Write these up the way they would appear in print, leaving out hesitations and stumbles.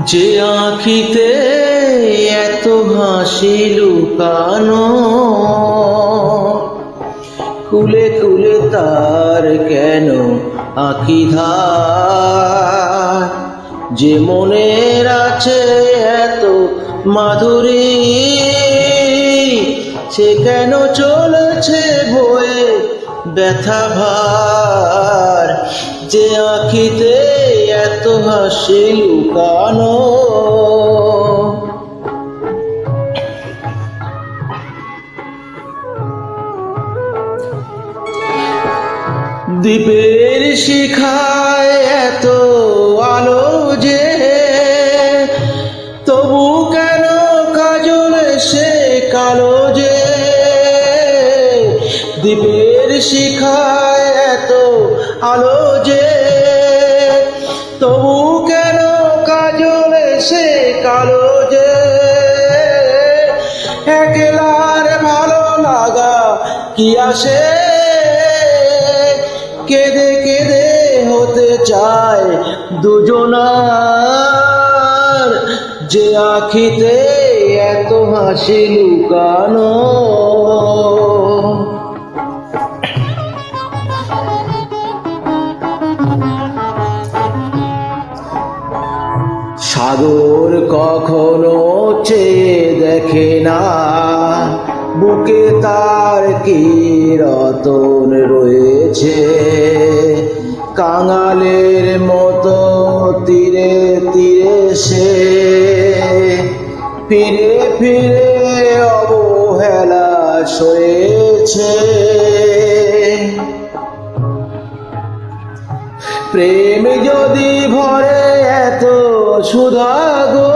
যে আঁখিতে এত হাসি লুকানো, কুলে কুলে তার কেন আঁখি ধার। যে মনের আছে এত মাধুরী, সে কেন চলেছে বয়ে ব্যথা ভার। যে আঁখিতে এত হাসি লুকানো, দ্বীপের শিখায় এত আলো যে, তবু কেন কাজল সে কালো যে। দ্বীপের শিখায় এত আলো যে, তবু কেন কাজল সে কালো যে। একলার ভালো লাগা কি আসে, কেঁদে কেঁদে হতে চায় দুজনার। যে আঁখিতে এত হাসি লুকানো, সাগর কখনো চেয়ে দেখে না, বুকে তার কি রতন রয়েছে। কাঙালের মতো তীরে তীরে সে ফিরে ফিরে অবহেলা সয়েছে। প্রেম যদি ভরে এত সুধা গো,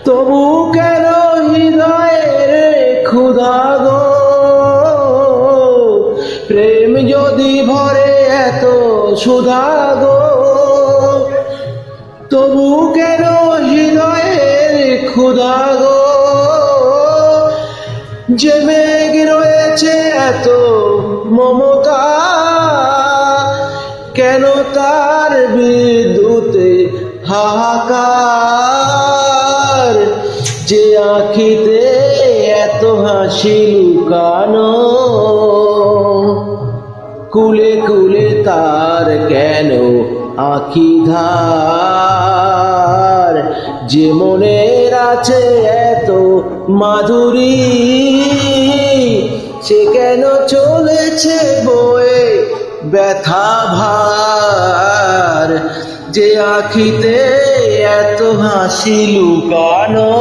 তবু কেন হৃদয়ের ক্ষুধা গো। প্রেম যদি ভরে এত সুধা গো, তবু কেন হৃদয়ের ক্ষুধা গো। যে মেঘ রয়েছে এত মমতা, কেন তার বিদ্যুতে হাহাকার। যে আঁখিতে এত হাসি লুকানো, কুলে কুলে তার কেন আঁখি ধার। যে মনের আছে এত মাধুরী, সে কেন চলেছে বয়ে ব্যথা ভার। যে আঁখিতে এত হাসি লুকানো।